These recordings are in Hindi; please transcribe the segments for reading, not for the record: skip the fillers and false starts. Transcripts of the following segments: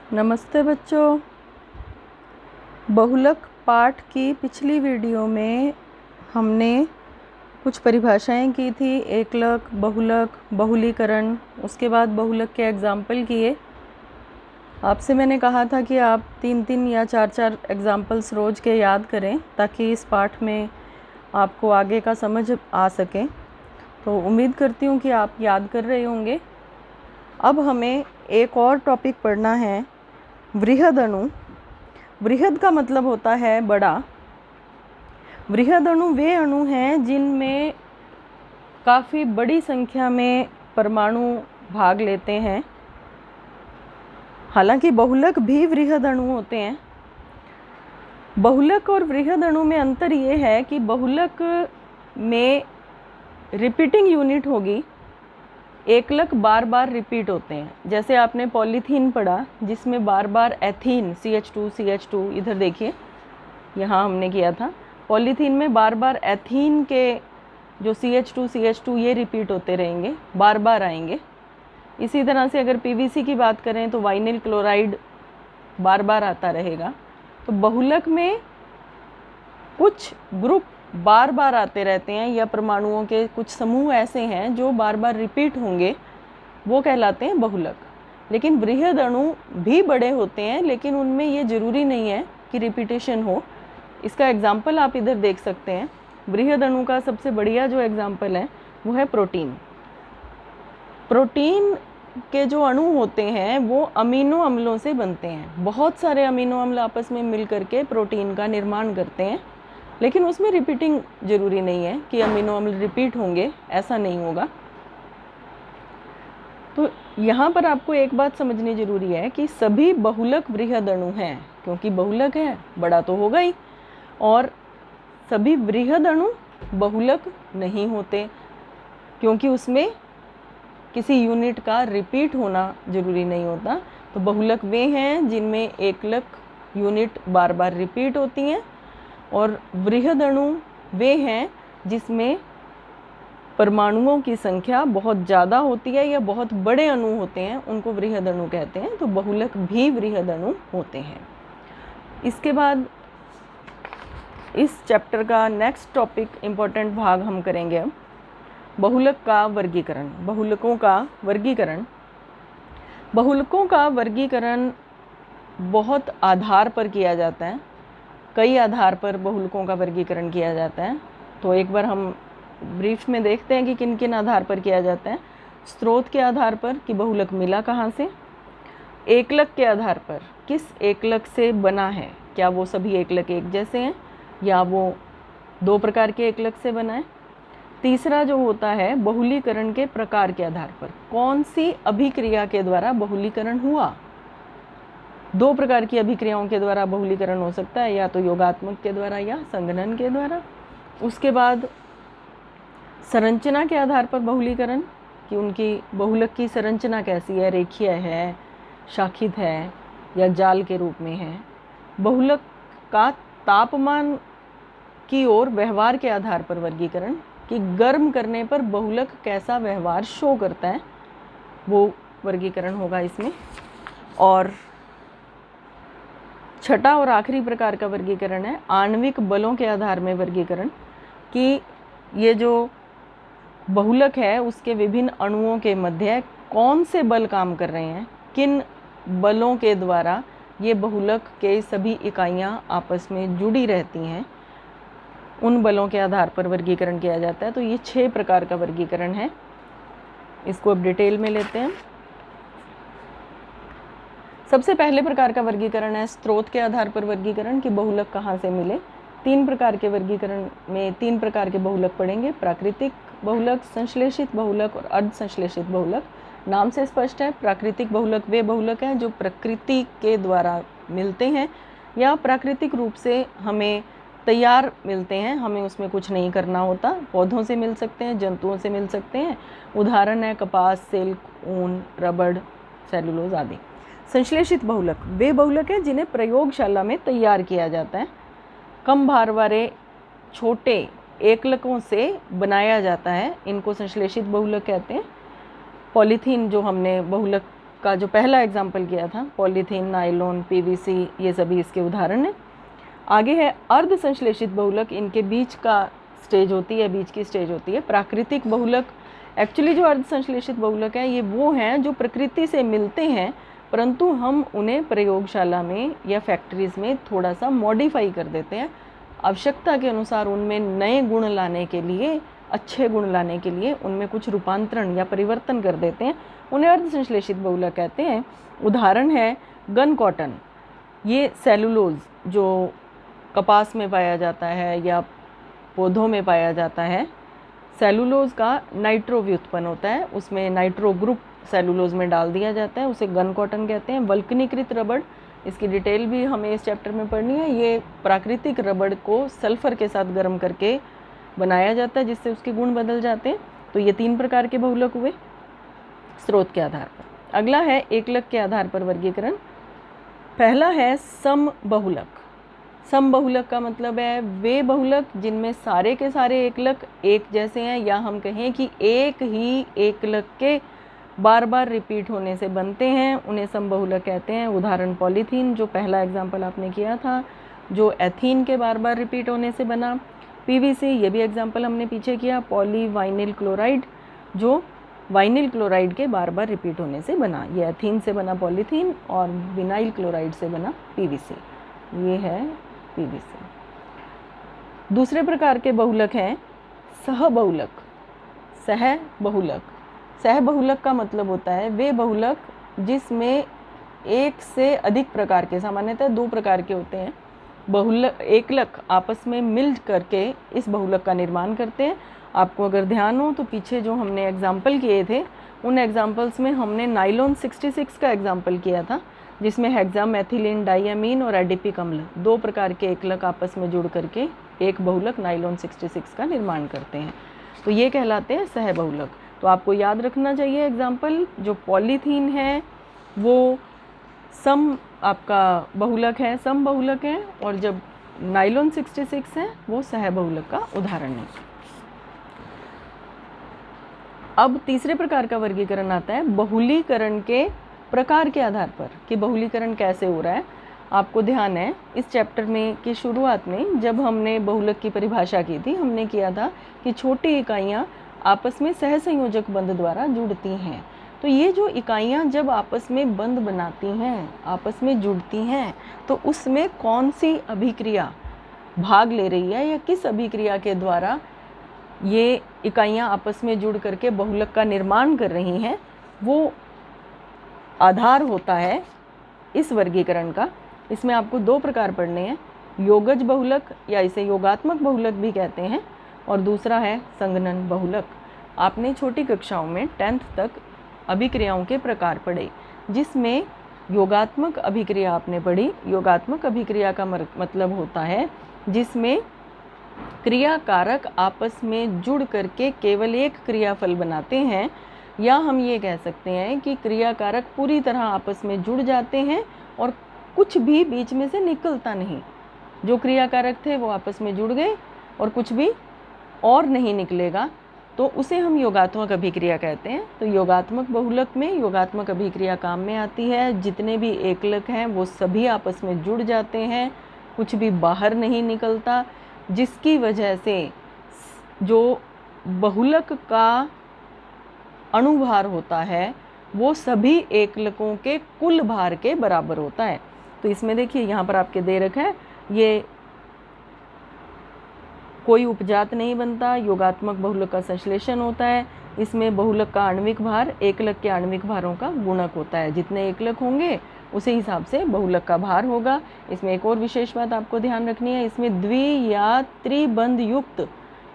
नमस्ते बच्चों। बहुलक पाठ की पिछली वीडियो में हमने कुछ परिभाषाएं की थी। एकलक, बहुलक, बहुलीकरण, उसके बाद बहुलक के एग्जाम्पल किए। आपसे मैंने कहा था कि आप 3-3 या 4-4 एग्जाम्पल्स रोज़ के याद करें ताकि इस पाठ में आपको आगे का समझ आ सके। तो उम्मीद करती हूँ कि आप याद कर रहे होंगे। अब हमें एक और टॉपिक पढ़ना है, वृहद अणु। वृहद का मतलब होता है बड़ा। वृहद अणु वे अणु हैं जिनमें काफ़ी बड़ी संख्या में परमाणु भाग लेते हैं। हालांकि बहुलक भी वृहद अणु होते हैं। बहुलक और वृहद अणु में अंतर ये है कि बहुलक में रिपीटिंग यूनिट होगी, एकलक बार बार रिपीट होते हैं। जैसे आपने पॉलीथीन पढ़ा जिसमें बार बार एथीन CH2 इधर देखिए, यहाँ हमने किया था। पॉलीथीन में बार बार एथीन के जो CH2 ये रिपीट होते रहेंगे, बार बार आएंगे। इसी तरह से अगर PVC की बात करें तो वाइनिल क्लोराइड बार बार आता रहेगा। तो बहुलक में कुछ ग्रुप बार बार आते रहते हैं या परमाणुओं के कुछ समूह ऐसे हैं जो बार बार रिपीट होंगे, वो कहलाते हैं बहुलक। लेकिन वृहद अणु भी बड़े होते हैं, लेकिन उनमें ये ज़रूरी नहीं है कि रिपीटेशन हो। इसका एग्जाम्पल आप इधर देख सकते हैं। वृहद अणु का सबसे बढ़िया जो एग्जाम्पल है वो है प्रोटीन। प्रोटीन के जो अणु होते हैं वो अमीनो अम्लों से बनते हैं। बहुत सारे अमीनो अम्ल आपस में मिल करके प्रोटीन का निर्माण करते हैं, लेकिन उसमें रिपीटिंग ज़रूरी नहीं है कि अमीनो अम्ल रिपीट होंगे, ऐसा नहीं होगा। तो यहाँ पर आपको एक बात समझनी ज़रूरी है कि सभी बहुलक वृहद अणु हैं, क्योंकि बहुलक है बड़ा तो होगा ही। और सभी वृहद अणु बहुलक नहीं होते, क्योंकि उसमें किसी यूनिट का रिपीट होना ज़रूरी नहीं होता। तो बहुलक वे हैं जिनमें एकलक यूनिट बार बार रिपीट होती हैं, और वृहद अणु वे हैं जिसमें परमाणुओं की संख्या बहुत ज़्यादा होती है या बहुत बड़े अणु होते हैं, उनको वृहद अणु कहते हैं। तो बहुलक भी वृहद अणु होते हैं। इसके बाद इस चैप्टर का नेक्स्ट टॉपिक इम्पोर्टेंट भाग हम करेंगे अब, बहुलक का वर्गीकरण। बहुलकों का वर्गीकरण। बहुलकों का वर्गीकरण बहुत आधार पर किया जाता है। कई आधार पर बहुलकों का वर्गीकरण किया जाता है। तो एक बार हम ब्रीफ में देखते हैं कि किन किन आधार पर किया जाता है। स्रोत के आधार पर कि बहुलक मिला कहाँ से, एकलक के आधार पर किस एकलक से बना है, क्या वो सभी एकलक एक जैसे हैं या वो दो प्रकार के एकलक से बना है। तीसरा जो होता है बहुलीकरण के प्रकार के आधार पर, कौन सी अभिक्रिया के द्वारा बहुलीकरण हुआ। दो प्रकार की अभिक्रियाओं के द्वारा बहुलीकरण हो सकता है, या तो योगात्मक के द्वारा या संघनन के द्वारा। उसके बाद संरचना के आधार पर बहुलीकरण, कि उनकी बहुलक की संरचना कैसी है, रेखीय है, शाखित है या जाल के रूप में है। बहुलक का तापमान की ओर व्यवहार के आधार पर वर्गीकरण, कि गर्म करने पर बहुलक कैसा व्यवहार शो करता है, वो वर्गीकरण होगा इसमें। और छठा और आखिरी प्रकार का वर्गीकरण है आणविक बलों के आधार में वर्गीकरण, कि ये जो बहुलक है उसके विभिन्न अणुओं के मध्य कौन से बल काम कर रहे हैं, किन बलों के द्वारा ये बहुलक के सभी इकाइयाँ आपस में जुड़ी रहती हैं, उन बलों के आधार पर वर्गीकरण किया जाता है। तो ये 6 प्रकार का वर्गीकरण है। इसको अब डिटेल में लेते हैं। सबसे पहले प्रकार का वर्गीकरण है स्रोत के आधार पर वर्गीकरण, कि बहुलक कहाँ से मिले। 3 प्रकार के वर्गीकरण में 3 प्रकार के बहुलक पढ़ेंगे, प्राकृतिक बहुलक, संश्लेषित बहुलक और अर्ध संश्लेषित बहुलक। नाम से स्पष्ट है, प्राकृतिक बहुलक वे बहुलक हैं जो प्रकृति के द्वारा मिलते हैं या प्राकृतिक रूप से हमें तैयार मिलते हैं, हमें उसमें कुछ नहीं करना होता। पौधों से मिल सकते हैं, जंतुओं से मिल सकते हैं। उदाहरण है कपास, सिल्क, ऊन, रबड़, सेलुलोज आदि। संश्लेषित बहुलक वे बहुलक हैं जिन्हें प्रयोगशाला में तैयार किया जाता है, कम भार वाले छोटे एकलकों से बनाया जाता है, इनको संश्लेषित बहुलक कहते हैं। पॉलीथीन जो हमने बहुलक का जो पहला एग्जाम्पल किया था, पॉलीथीन, नायलॉन, पीवीसी, ये सभी इसके उदाहरण हैं। आगे है अर्ध संश्लेषित बहुलक, इनके बीच का स्टेज होती है, बीच की स्टेज होती है प्राकृतिक बहुलक। एक्चुअली जो अर्ध संश्लेषित बहुलक है ये वो हैं जो प्रकृति से मिलते हैं, परंतु हम उन्हें प्रयोगशाला में या फैक्ट्रीज़ में थोड़ा सा मॉडिफाई कर देते हैं, आवश्यकता के अनुसार उनमें नए गुण लाने के लिए, अच्छे गुण लाने के लिए उनमें कुछ रूपांतरण या परिवर्तन कर देते हैं, उन्हें अर्ध संश्लेषित बहुलक कहते हैं। उदाहरण है गन कॉटन, ये सेलुलोज जो कपास में पाया जाता है या पौधों में पाया जाता है, सेलुलोज का नाइट्रो व्युत्पन्न होता है, उसमें नाइट्रो ग्रुप सेलुलोज में डाल दिया जाता है, उसे गन कॉटन कहते हैं। वल्कनीकृत रबड़, इसकी डिटेल भी हमें इस चैप्टर में पढ़नी है। ये प्राकृतिक रबड़ को सल्फर के साथ गर्म करके बनाया जाता है, जिससे उसके गुण बदल जाते हैं। तो ये 3 प्रकार के बहुलक हुए स्रोत के आधार पर। अगला है एकलक के आधार पर वर्गीकरण। पहला है समबहुलक। समबहुलक का मतलब है वे बहुलक जिनमें सारे के सारे एकलक एक जैसे हैं, या हम कहें कि एक ही एकलक के बार बार रिपीट होने से बनते हैं, उन्हें समबहुलक कहते हैं। उदाहरण पॉलीथीन, जो पहला एग्जाम्पल आपने किया था, जो एथीन के बार बार रिपीट होने से बना। पीवीसी, ये भी एग्जाम्पल हमने पीछे किया, पॉली वाइनिल क्लोराइड, जो वाइनिल क्लोराइड के बार बार रिपीट होने से बना। ये एथीन से बना पॉलीथीन और विनाइल क्लोराइड से बना पीवीसी, ये है पीवीसी। दूसरे प्रकार के बहुलक हैं सहबहुलक। सहबहुलक, सहबहुलक का मतलब होता है वे बहुलक जिसमें एक से अधिक प्रकार के, सामान्यतः 2 प्रकार के होते हैं बहुलक, एकलक आपस में मिल करके इस बहुलक का निर्माण करते हैं। आपको अगर ध्यान हो तो पीछे जो हमने एग्जाम्पल किए थे, उन एग्जाम्पल्स में हमने नाइलॉन 66 का एग्जाम्पल किया था, जिसमें हेक्सामेथिलीन डाइअमीन और एडिपिक अम्ल 2 प्रकार के एकलक आपस में जुड़ करके एक बहुलक नाइलॉन 66 का निर्माण करते हैं। तो ये कहलाते हैं सहबहुलक। तो आपको याद रखना चाहिए एग्जाम्पल, जो पॉलीथीन है वो सम आपका बहुलक है, सम बहुलक है, और जब नाइलॉन 66 है वो सहबहुलक का उदाहरण है। अब तीसरे प्रकार का वर्गीकरण आता है बहुलीकरण के प्रकार के आधार पर, कि बहुलीकरण कैसे हो रहा है। आपको ध्यान है इस चैप्टर में की शुरुआत में जब हमने बहुलक की परिभाषा की थी, हमने किया था कि छोटी इकाइयाँ आपस में सहसंयोजक बंध द्वारा जुड़ती हैं। तो ये जो इकाइयाँ जब आपस में बंध बनाती हैं, आपस में जुड़ती हैं, तो उसमें कौन सी अभिक्रिया भाग ले रही है या किस अभिक्रिया के द्वारा ये इकाइयाँ आपस में जुड़ करके बहुलक का निर्माण कर रही हैं, वो आधार होता है इस वर्गीकरण का। इसमें आपको 2 प्रकार पढ़ने हैं, योगज बहुलक या इसे योगात्मक बहुलक भी कहते हैं, और दूसरा है संघनन बहुलक। आपने छोटी कक्षाओं में 10th तक अभिक्रियाओं के प्रकार पढ़े, जिसमें योगात्मक अभिक्रिया आपने पढ़ी। योगात्मक अभिक्रिया का मतलब होता है जिसमें क्रियाकारक आपस में जुड़ करके केवल एक क्रियाफल बनाते हैं, या हम ये कह सकते हैं कि क्रियाकारक पूरी तरह आपस में जुड़ जाते हैं और कुछ भी बीच में से निकलता नहीं। जो क्रियाकारक थे वो आपस में जुड़ गए और कुछ भी और नहीं निकलेगा, तो उसे हम योगात्मक अभिक्रिया कहते हैं। तो योगात्मक बहुलक में योगात्मक अभिक्रिया काम में आती है, जितने भी एकलक हैं वो सभी आपस में जुड़ जाते हैं, कुछ भी बाहर नहीं निकलता, जिसकी वजह से जो बहुलक का अणुभार होता है वो सभी एकलकों के कुल भार के बराबर होता है। तो इसमें देखिए यहाँ पर आपके दे रखा है, ये कोई उपजात नहीं बनता, योगात्मक बहुलक का संश्लेषण होता है। इसमें बहुलक का आणविक भार एकलक के आणविक भारों का गुणक होता है, जितने एकलक होंगे उसी हिसाब से बहुलक का भार होगा। इसमें एक और विशेष बात आपको ध्यान रखनी है, इसमें द्वि या त्रिबंध युक्त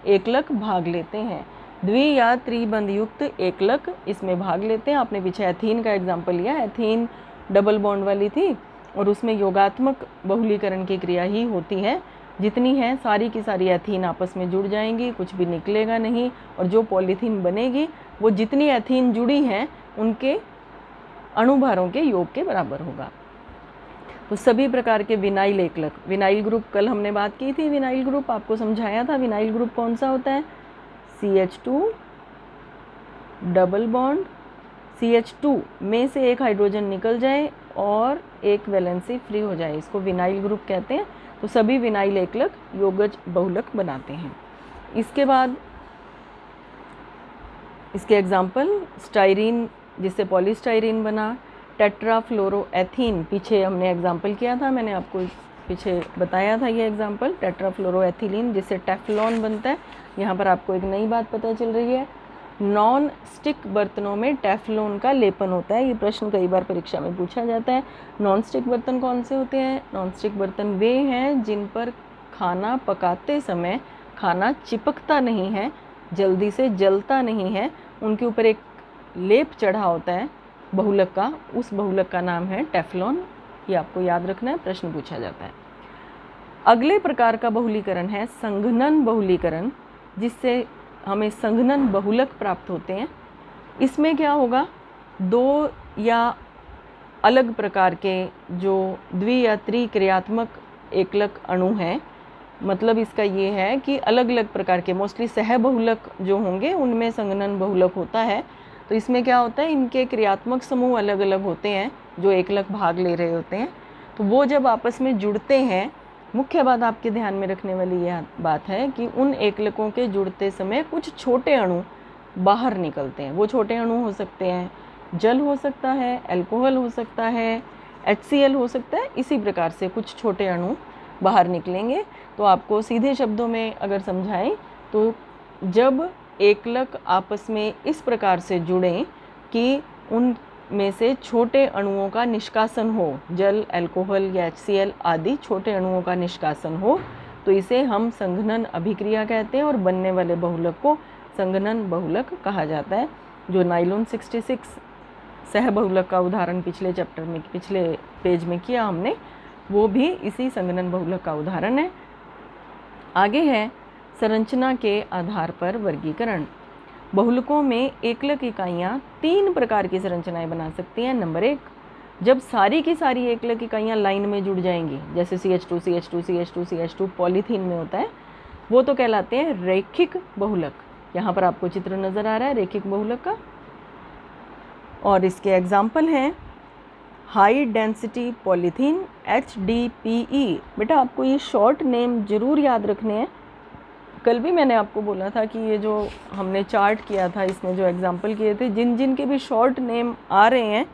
एकलक भाग लेते हैं। द्वि या त्रिबंध युक्त एकलक इसमें भाग लेते हैं। आपने पीछे एथीन का एग्जाम्पल लिया, एथीन डबल बॉन्ड वाली थी और उसमें योगात्मक बहुलीकरण की क्रिया ही होती है। जितनी है सारी की सारी एथीन आपस में जुड़ जाएंगी, कुछ भी निकलेगा नहीं, और जो पॉलीथीन बनेगी वो जितनी एथीन जुड़ी हैं उनके अणुभारों के योग के बराबर होगा। तो सभी प्रकार के विनाइल एकलक, विनाइल ग्रुप कल हमने बात की थी, विनाइल ग्रुप आपको समझाया था। विनाइल ग्रुप कौन सा होता है? CH2 डबल बॉन्ड CH2 में से एक हाइड्रोजन निकल जाए और एक वैलेंसी फ्री हो जाए, इसको विनाइल ग्रुप कहते हैं। तो सभी विनाइल एकलक योगज बहुलक बनाते हैं। इसके बाद इसके एग्जाम्पल स्टाइरीन, जिससे पॉलीस्टाइरीन बना, टेट्राफ्लोरोएथीन, पीछे हमने एग्जाम्पल किया था, मैंने आपको पीछे बताया था ये एग्जाम्पल, टेट्राफ्लोरोएथिलीन, जिससे टेफ्लॉन बनता है। यहाँ पर आपको एक नई बात पता चल रही है, नॉन स्टिक बर्तनों में टेफ्लॉन का लेपन होता है। ये प्रश्न कई बार परीक्षा में पूछा जाता है। नॉन स्टिक बर्तन कौन से होते हैं? नॉन स्टिक बर्तन वे हैं जिन पर खाना पकाते समय खाना चिपकता नहीं है, जल्दी से जलता नहीं है, उनके ऊपर एक लेप चढ़ा होता है बहुलक का, उस बहुलक का नाम है टेफ्लॉन। ये आपको याद रखना है, प्रश्न पूछा जाता है। अगले प्रकार का बहुलीकरण है संघनन बहुलीकरण, जिससे हमें संघनन बहुलक प्राप्त होते हैं। इसमें क्या होगा, दो या अलग प्रकार के जो द्वि या त्रिक्रियात्मक एकलक अणु हैं, मतलब इसका ये है कि अलग अलग प्रकार के, मोस्टली सहबहुलक जो होंगे उनमें संघनन बहुलक होता है। तो इसमें क्या होता है, इनके क्रियात्मक समूह अलग अलग होते हैं जो एकलक भाग ले रहे होते हैं। तो वो जब आपस में जुड़ते हैं, मुख्य बात आपके ध्यान में रखने वाली यह बात है कि उन एकलकों के जुड़ते समय कुछ छोटे अणु बाहर निकलते हैं। वो छोटे अणु हो सकते हैं जल हो सकता है, अल्कोहल हो सकता है, HCl हो सकता है, इसी प्रकार से कुछ छोटे अणु बाहर निकलेंगे। तो आपको सीधे शब्दों में अगर समझाएं तो जब एकलक आपस में इस प्रकार से जुड़ें कि उन में से छोटे अणुओं का निष्कासन हो, जल, अल्कोहल या HCl आदि छोटे अणुओं का निष्कासन हो, तो इसे हम संघनन अभिक्रिया कहते हैं और बनने वाले बहुलक को संघनन बहुलक कहा जाता है। जो नाइलॉन 66 सह बहुलक का उदाहरण पिछले चैप्टर में, पिछले पेज में किया हमने, वो भी इसी संघनन बहुलक का उदाहरण है। आगे है संरचना के आधार पर वर्गीकरण। बहुलकों में एकलक इकाइयाँ 3 प्रकार की संरचनाएं बना सकती हैं। नंबर 1, जब सारी की सारी एकलक इकाइयाँ लाइन में जुड़ जाएंगी, जैसे CH2 CH2 CH2 CH2 polythene में होता है, वो तो कहलाते हैं रैखिक बहुलक। यहाँ पर आपको चित्र नज़र आ रहा है रैखिक बहुलक का, और इसके एग्जाम्पल हैं हाई डेंसिटी पॉलीथीन HDPE। बेटा आपको ये शॉर्ट नेम जरूर याद रखने हैं। कल भी मैंने आपको बोला था कि ये जो हमने चार्ट किया था, इसमें जो एग्जाम्पल किए थे, जिन जिन के भी शॉर्ट नेम आ रहे हैं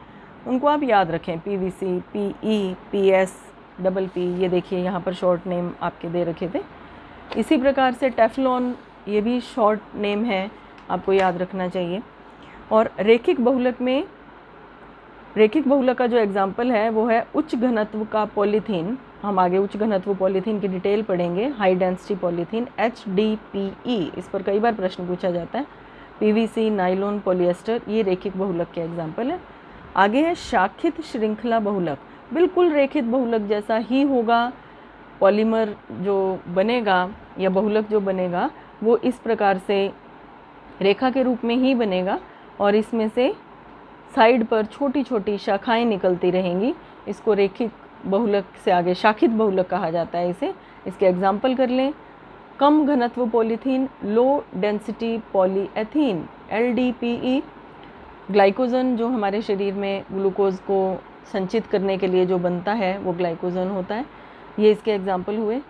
उनको आप याद रखें। PVC, PE, PS, PP, ये देखिए यहाँ पर शॉर्ट नेम आपके दे रखे थे। इसी प्रकार से टेफ्लॉन, ये भी शॉर्ट नेम है, आपको याद रखना चाहिए। और रैखिक बहुलक में, रैखिक बहुलक का जो एग्जाम्पल है वो है उच्च घनत्व का पॉलीथीन। हम आगे उच्च घनत्व पॉलीथीन की डिटेल पढ़ेंगे। हाई डेंसिटी पॉलीथीन HDPE, इस पर कई बार प्रश्न पूछा जाता है। PVC, नाइलॉन, पॉलिएस्टर, ये रैखिक बहुलक के एग्जाम्पल है। आगे है शाखित श्रृंखला बहुलक। बिल्कुल रैखिक बहुलक जैसा ही होगा, पॉलीमर जो बनेगा या बहुलक जो बनेगा वो इस प्रकार से रेखा के रूप में ही बनेगा और इसमें से साइड पर छोटी छोटी शाखाएं निकलती रहेंगी। इसको रैखिक बहुलक से आगे शाखित बहुलक कहा जाता है इसे। इसके एग्जाम्पल कर लें, कम घनत्व polythene, low density polyethylene LDPE। Glycogen जो हमारे शरीर में ग्लूकोज को संचित करने के लिए जो बनता है वो ग्लाइकोजन होता है, ये इसके एग्जाम्पल हुए।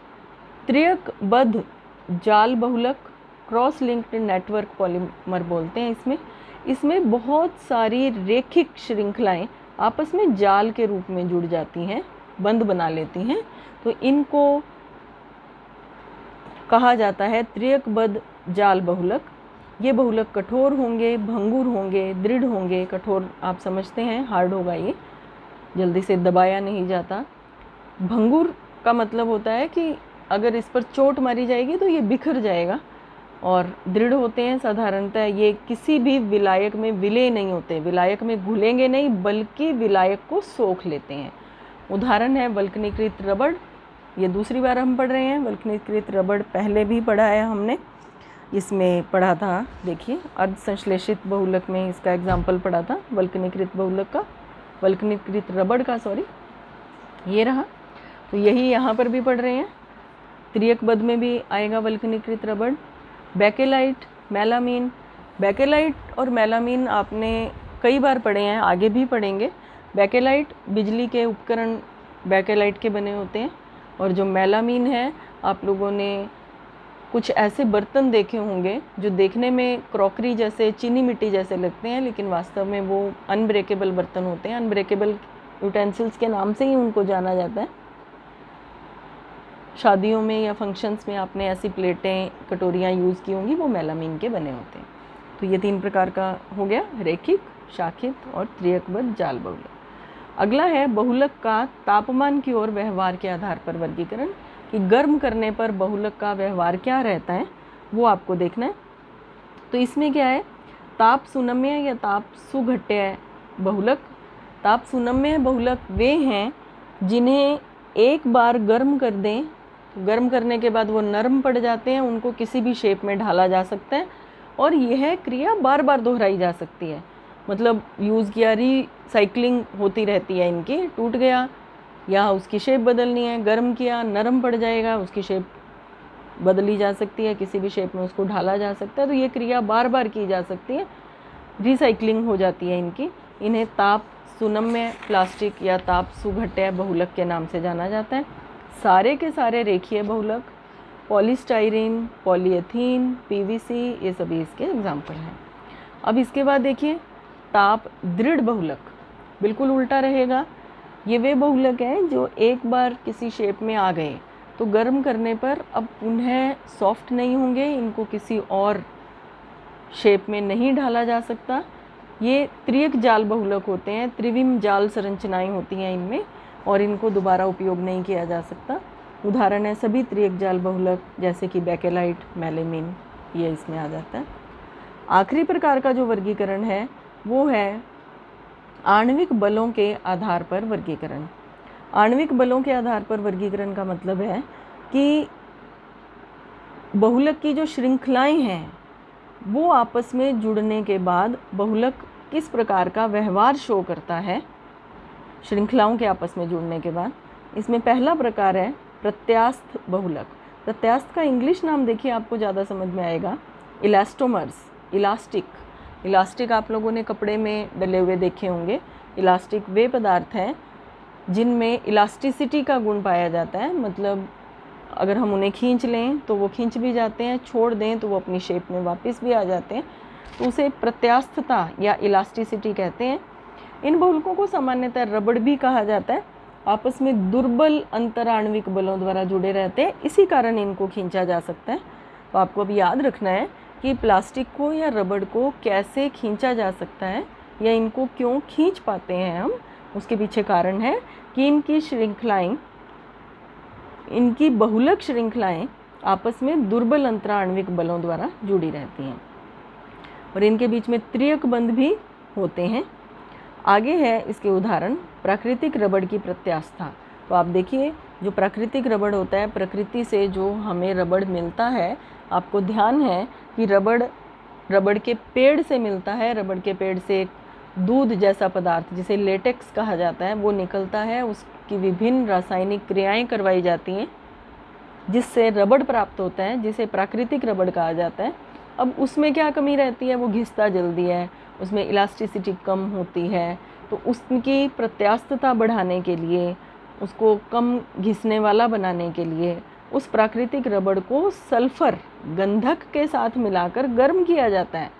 त्रियकबद्ध जाल बहुलक, क्रॉस लिंक्ड नेटवर्क पॉलीमर बोलते हैं इसमें। इसमें बहुत सारी रैखिक श्रृंखलाएं आपस में जाल के रूप में जुड़ जाती हैं, बंद बना लेती हैं, तो इनको कहा जाता है त्रियकबद्ध जाल बहुलक। ये बहुलक कठोर होंगे, भंगुर होंगे, दृढ़ होंगे। कठोर आप समझते हैं, हार्ड होगा, ये जल्दी से दबाया नहीं जाता। भंगुर का मतलब होता है कि अगर इस पर चोट मारी जाएगी तो ये बिखर जाएगा। और दृढ़ होते हैं साधारणतः ये किसी भी विलायक में विलय नहीं होते, विलायक में घुलेंगे नहीं बल्कि विलायक को सोख लेते हैं। उदाहरण है वल्कनीकृत रबड़, ये दूसरी बार हम पढ़ रहे हैं। वल्कनीकृत रबड़ पहले भी पढ़ा है हमने, इसमें पढ़ा था, देखिए अर्धसंश्लेषित बहुलक में इसका एग्जाम्पल पढ़ा था वल्कनीकृत बहुलक का, वल्कनीकृत रबड़ का, सॉरी, ये रहा। तो यही यहाँ पर भी पढ़ रहे हैं, त्रियकबद्ध में भी आएगा वल्कनीकृत रबड़। बेकेलाइट, मेलामीन। बेकेलाइट और मेलामीन आपने कई बार पढ़े हैं, आगे भी पढ़ेंगे। बेकेलाइट बिजली के उपकरण बेकेलाइट के बने होते हैं, और जो मेलामीन है, आप लोगों ने कुछ ऐसे बर्तन देखे होंगे जो देखने में क्रॉकरी जैसे, चीनी मिट्टी जैसे लगते हैं, लेकिन वास्तव में वो अनब्रेकेबल बर्तन होते हैं। अनब्रेकेबल यूटेंसिल्स के नाम से ही उनको जाना जाता है। शादियों में या फंक्शंस में आपने ऐसी प्लेटें, कटोरियाँ यूज़ की होंगी, वो मेलामीन के बने होते हैं। तो ये 3 प्रकार का हो गया, रेखिक, शाखित और त्रियकबद्ध जाल बहुलक। अगला है बहुलक का तापमान की ओर व्यवहार के आधार पर वर्गीकरण, कि गर्म करने पर बहुलक का व्यवहार क्या रहता है, वो आपको देखना है। तो इसमें क्या है, ताप सुनम्य या ताप सुघट्य बहुलक। ताप सुनम्य बहुलक वे हैं जिन्हें एक बार गर्म कर दें, गर्म करने के बाद वो नरम पड़ जाते हैं, उनको किसी भी शेप में ढाला जा सकता है, और यह क्रिया बार बार दोहराई जा सकती है। मतलब यूज़ किया, रिसाइक्लिंग होती रहती है इनकी। टूट गया या उसकी शेप बदलनी है, गर्म किया, नरम पड़ जाएगा, उसकी शेप बदली जा सकती है, किसी भी शेप में उसको ढाला जा सकता है। तो ये क्रिया बार बार की जा सकती है, रिसाइक्लिंग हो जाती है इनकी। इन्हें ताप सुनम्य प्लास्टिक या ताप सुघट्य बहुलक के नाम से जाना जाता है। सारे के सारे रेखीय बहुलक, पॉलीस्टाइरीन, पॉलीएथीन, पीवीसी, ये सभी इसके एग्जाम्पल हैं। अब इसके बाद देखिए ताप दृढ़ बहुलक, बिल्कुल उल्टा रहेगा। ये वे बहुलक हैं जो एक बार किसी शेप में आ गए तो गर्म करने पर अब उन्हें सॉफ्ट नहीं होंगे, इनको किसी और शेप में नहीं ढाला जा सकता। ये त्रियक जाल बहुलक होते हैं, त्रिविम जाल संरचनाएं होती हैं इनमें, और इनको दोबारा उपयोग नहीं किया जा सकता। उदाहरण है सभी त्रियक जाल बहुलक, जैसे कि बेकेलाइट, मेलामीन, ये इसमें आ जाता है। आखिरी प्रकार का जो वर्गीकरण है वो है आणविक बलों के आधार पर वर्गीकरण। आणविक बलों के आधार पर वर्गीकरण का मतलब है कि बहुलक की जो श्रृंखलाएं हैं वो आपस में जुड़ने के बाद बहुलक किस प्रकार का व्यवहार शो करता है श्रृंखलाओं के आपस में जुड़ने के बाद। इसमें पहला प्रकार है प्रत्यास्थ बहुलक। प्रत्यास्थ का इंग्लिश नाम देखिए, आपको ज़्यादा समझ में आएगा, इलास्टोमर्स, इलास्टिक। इलास्टिक आप लोगों ने कपड़े में डले हुए देखे होंगे। इलास्टिक वे पदार्थ हैं जिनमें इलास्टिसिटी का गुण पाया जाता है, मतलब अगर हम उन्हें खींच लें तो वो खींच भी जाते हैं, छोड़ दें तो वो अपनी शेप में वापस भी आ जाते हैं, तो उसे प्रत्यास्थता या इलास्टिसिटी कहते हैं। इन बहुलकों को सामान्यतः रबड़ भी कहा जाता है, आपस में दुर्बल अंतराण्विक बलों द्वारा जुड़े रहते हैं, इसी कारण इनको खींचा जा सकता है। तो आपको अब याद रखना है कि प्लास्टिक को या रबड़ को कैसे खींचा जा सकता है या इनको क्यों खींच पाते हैं हम, उसके पीछे कारण है कि इनकी श्रृंखलाएं, इनकी बहुलक श्रृंखलाएं आपस में दुर्बल अंतराण्विक बलों द्वारा जुड़ी रहती हैं और इनके बीच में त्रियक बंध भी होते हैं। आगे है इसके उदाहरण प्राकृतिक रबड़ की प्रत्यास्था। तो आप देखिए जो प्राकृतिक रबड़ होता है, प्रकृति से जो हमें रबड़ मिलता है, आपको ध्यान है कि रबड़ के पेड़ से मिलता है। रबड़ के पेड़ से एक दूध जैसा पदार्थ जिसे लेटेक्स कहा जाता है वो निकलता है, उसकी विभिन्न रासायनिक क्रियाएं करवाई जाती हैं जिससे रबड़ प्राप्त होता है, जिसे प्राकृतिक रबड़ कहा जाता है। अब उसमें क्या कमी रहती है, वो घिसता जल्दी है, उसमें इलास्टिसिटी कम होती है, तो उसकी प्रत्यास्थता बढ़ाने के लिए, उसको कम घिसने वाला बनाने के लिए उस प्राकृतिक रबड़ को सल्फर गंधक के साथ मिलाकर गर्म किया जाता है।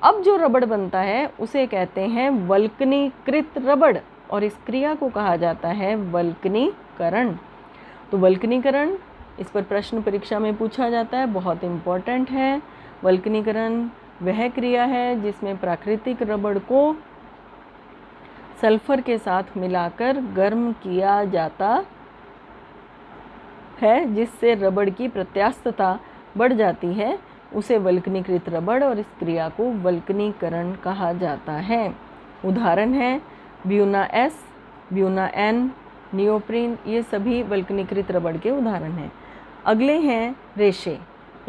अब जो रबड़ बनता है उसे कहते हैं वल्कनीकृत रबड़ और इस क्रिया को कहा जाता है वल्कनीकरण। तो वल्कनीकरण, इस पर प्रश्न परीक्षा में पूछा जाता है, बहुत इम्पोर्टेंट है। वल्कनीकरण वह क्रिया है जिसमें प्राकृतिक रबड़ को सल्फर के साथ मिलाकर गर्म किया जाता है, जिससे रबड़ की प्रत्यास्थता बढ़ जाती है, उसे वल्कनीकृत रबड़ और इस क्रिया को वल्कनीकरण कहा जाता है। उदाहरण है Buna S, Buna N, neoprene, ये सभी वल्कनीकृत रबड़ के उदाहरण हैं। अगले हैं रेशे।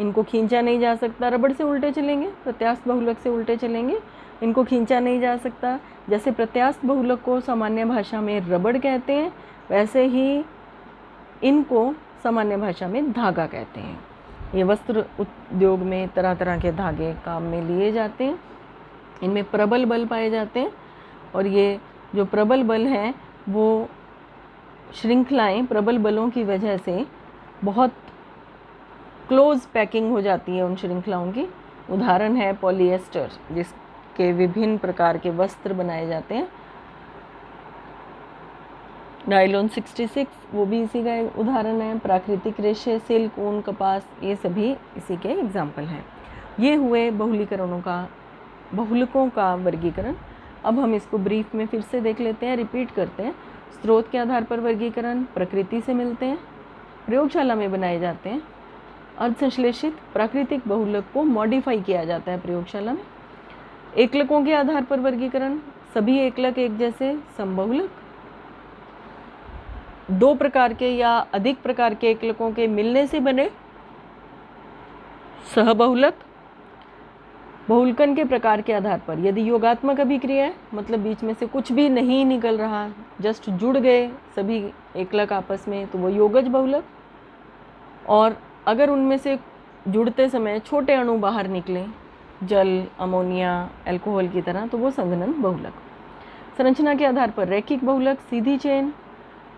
इनको खींचा नहीं जा सकता, रबड़ से उल्टे चलेंगे, प्रत्यास्थ बहुलक से उल्टे चलेंगे, इनको खींचा नहीं जा सकता। जैसे प्रत्यास्थ बहुलक को सामान्य भाषा में रबड़ कहते हैं, वैसे ही इनको सामान्य भाषा में धागा कहते हैं। ये वस्त्र उद्योग में तरह तरह के धागे काम में लिए जाते हैं। इनमें प्रबल बल पाए जाते हैं और ये जो प्रबल बल हैं वो श्रृंखलाएं प्रबल बलों की वजह से बहुत क्लोज पैकिंग हो जाती है उन श्रृंखलाओं की। उदाहरण है पॉलिएस्टर, जिसके विभिन्न प्रकार के वस्त्र बनाए जाते हैं। नायलॉन 66 वो भी इसी का एक उदाहरण है। प्राकृतिक रेशे, सिल्क, ऊन, कपास, ये सभी इसी के एग्जाम्पल हैं। ये हुए बहुलकों का वर्गीकरण। अब हम इसको ब्रीफ में फिर से देख लेते हैं, रिपीट करते हैं। स्रोत के आधार पर वर्गीकरण, प्रकृति से मिलते हैं, प्रयोगशाला में बनाए जाते हैं। अर्धसंश्लेषित प्राकृतिक बहुलक को मॉडिफाई किया जाता है प्रयोगशाला में। एकलकों के आधार पर वर्गीकरण, सभी एकलक एक जैसे समबहुलक। दो प्रकार के या अधिक प्रकार के एकलकों के मिलने से बने सहबहुलक। बहुलकन के प्रकार के आधार पर, यदि योगात्मक अभिक्रिया है, मतलब बीच में से कुछ भी नहीं निकल रहा, जस्ट जुड़ गए सभी एकलक आपस में, तो वो योगज बहुलक। और अगर उनमें से जुड़ते समय छोटे अणु बाहर निकले, जल, अमोनिया, अल्कोहल की तरह, तो वो संघनन बहुलक। संरचना के आधार पर रैखिक बहुलक, सीधी चेन।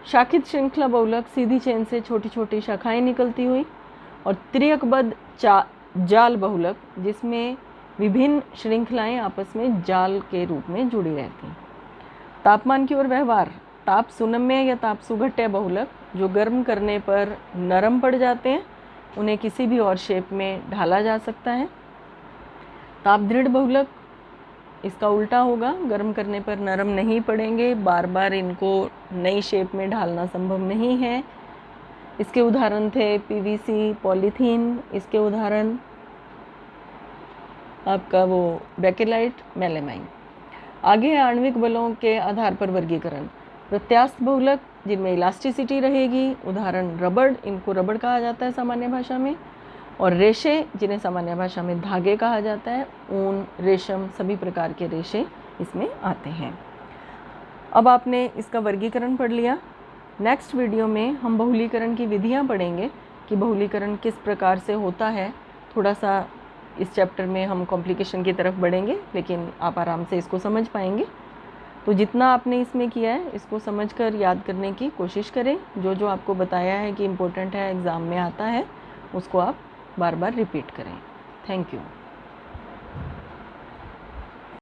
शाखित श्रृंखला बहुलक, सीधी चेन से छोटी छोटी शाखाएं निकलती हुई। और त्रियकबद्ध जाल बहुलक, जिसमें विभिन्न श्रृंखलाएं आपस में जाल के रूप में जुड़ी रहती हैं। तापमान की ओर व्यवहार, ताप सुनम्य या ताप सुघट्य बहुलक, जो गर्म करने पर नरम पड़ जाते हैं, उन्हें किसी भी और शेप में ढाला जा सकता है। ताप दृढ़ बहुलक, इसका उल्टा होगा, गर्म करने पर नरम नहीं पड़ेंगे, बार बार इनको नई शेप में ढालना संभव नहीं है। इसके उदाहरण थे पीवीसी, पॉलीथीन। इसके उदाहरण आपका वो बेकेलाइट, मेलामाइन। आगे है आणविक बलों के आधार पर वर्गीकरण। प्रत्यास्थ बहुलक, जिनमें इलास्टिसिटी रहेगी, उदाहरण रबड़, इनको रबड़ कहा जाता है सामान्य भाषा में। और रेशे, जिन्हें सामान्य भाषा में धागे कहा जाता है, ऊन, रेशम, सभी प्रकार के रेशे इसमें आते हैं। अब आपने इसका वर्गीकरण पढ़ लिया। नेक्स्ट वीडियो में हम बहुलीकरण की विधियां पढ़ेंगे कि बहुलीकरण किस प्रकार से होता है। थोड़ा सा इस चैप्टर में हम कॉम्प्लिकेशन की तरफ बढ़ेंगे, लेकिन आप आराम से इसको समझ पाएंगे। तो जितना आपने इसमें किया है, इसको समझकर याद करने की कोशिश करें। जो जो आपको बताया है कि इम्पोर्टेंट है, एग्ज़ाम में आता है, उसको आप बार बार रिपीट करें। Thank you.